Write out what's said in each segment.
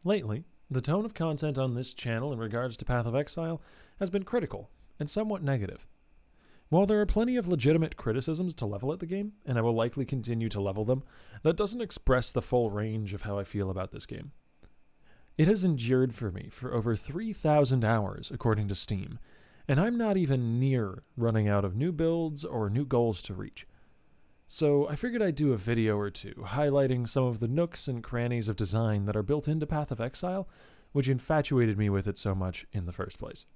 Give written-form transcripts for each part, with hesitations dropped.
Lately, the tone of content on this channel in regards to Path of Exile has been critical and somewhat negative. While there are plenty of legitimate criticisms to level at the game, and I will likely continue to level them, that doesn't express the full range of how I feel about this game. It has endured for me for over 3,000 hours, according to Steam, and I'm not even near running out of new builds or new goals to reach. So I figured I'd do a video or two highlighting some of the nooks and crannies of design that are built into Path of Exile, which infatuated me with it so much in the first place.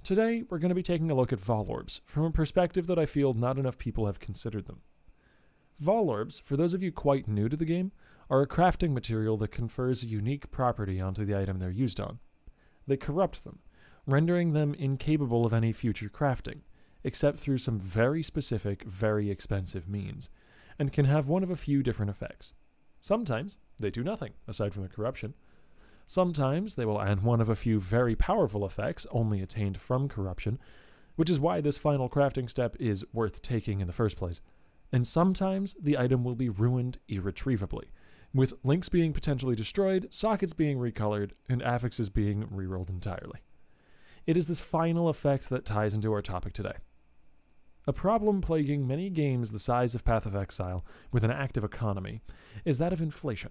Today, we're going to be taking a look at Vaal Orbs from a perspective that I feel not enough people have considered them. Vaal Orbs, for those of you quite new to the game, are a crafting material that confers a unique property onto the item they're used on. They corrupt them, rendering them incapable of any future crafting, except through some very specific, very expensive means, and can have one of a few different effects. Sometimes they do nothing, aside from the corruption. Sometimes they will add one of a few very powerful effects only attained from corruption, which is why this final crafting step is worth taking in the first place. And sometimes the item will be ruined irretrievably, with links being potentially destroyed, sockets being recolored, and affixes being rerolled entirely. It is this final effect that ties into our topic today. A problem plaguing many games the size of Path of Exile with an active economy is that of inflation.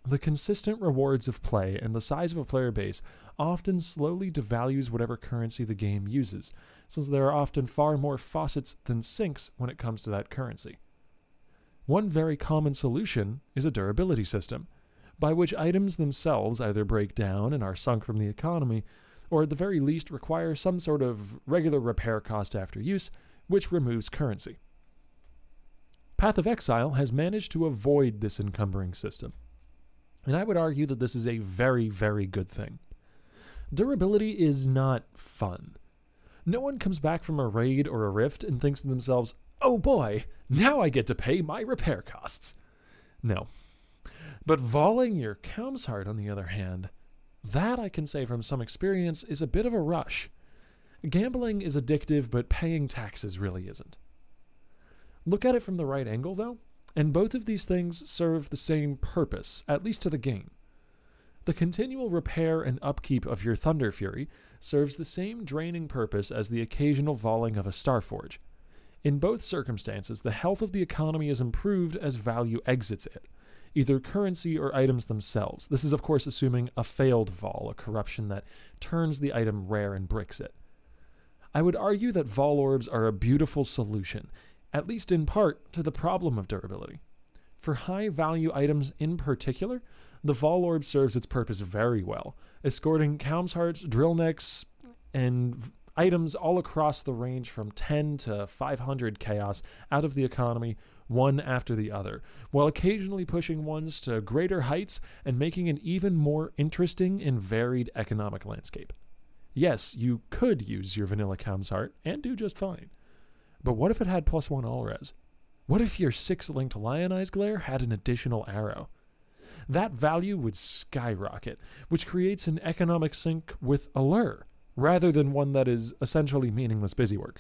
The consistent rewards of play and the size of a player base often slowly devalues whatever currency the game uses, since there are often far more faucets than sinks when it comes to that currency. One very common solution is a durability system, by which items themselves either break down and are sunk from the economy, or at the very least require some sort of regular repair cost after use, which removes currency. Path of Exile has managed to avoid this encumbering system, and I would argue that this is a very, very good thing. Durability is not fun. No one comes back from a raid or a rift and thinks to themselves, "Oh boy, now I get to pay my repair costs." No. But voling your Cows Heart, on the other hand, that I can say from some experience is a bit of a rush. Gambling is addictive, but paying taxes really isn't. Look at it from the right angle, though, and both of these things serve the same purpose, at least to the game. The continual repair and upkeep of your Thunder Fury serves the same draining purpose as the occasional voling of a Starforge. In both circumstances, the health of the economy is improved as value exits it, either currency or items themselves. This is, of course, assuming a failed Vaal, a corruption that turns the item rare and bricks it. I would argue that Vaal Orbs are a beautiful solution, at least in part, to the problem of durability. For high-value items in particular, the Vaal Orb serves its purpose very well, escorting Cows Hearts, drill necks, and items all across the range from 10 to 500 chaos out of the economy, one after the other, while occasionally pushing ones to greater heights and making an even more interesting and varied economic landscape. Yes, you could use your vanilla Cows Heart and do just fine. But what if it had +1 all-res? What if your 6-linked Lionized Glare had an additional arrow? That value would skyrocket, which creates an economic sink with allure, rather than one that is essentially meaningless busywork.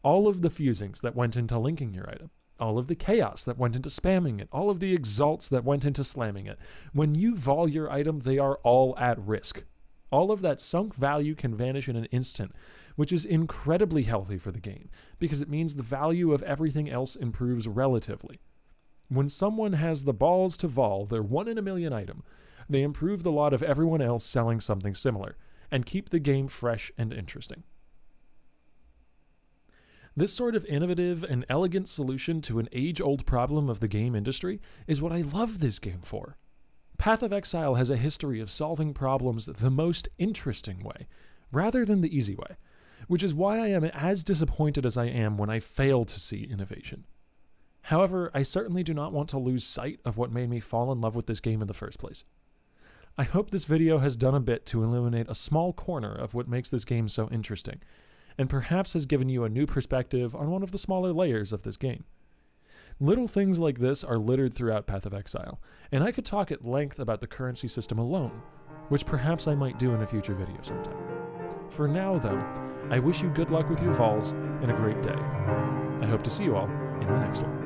All of the fusings that went into linking your item, all of the chaos that went into spamming it, all of the exalts that went into slamming it, when you vol your item, they are all at risk. All of that sunk value can vanish in an instant, which is incredibly healthy for the game, because it means the value of everything else improves relatively. When someone has the balls to vol their 1 in a million item, they improve the lot of everyone else selling something similar, and keep the game fresh and interesting. This sort of innovative and elegant solution to an age-old problem of the game industry is what I love this game for. Path of Exile has a history of solving problems the most interesting way, rather than the easy way, which is why I am as disappointed as I am when I fail to see innovation. However, I certainly do not want to lose sight of what made me fall in love with this game in the first place. I hope this video has done a bit to illuminate a small corner of what makes this game so interesting, and perhaps has given you a new perspective on one of the smaller layers of this game. Little things like this are littered throughout Path of Exile, and I could talk at length about the currency system alone, which perhaps I might do in a future video sometime. For now, though, I wish you good luck with your vols and a great day. I hope to see you all in the next one.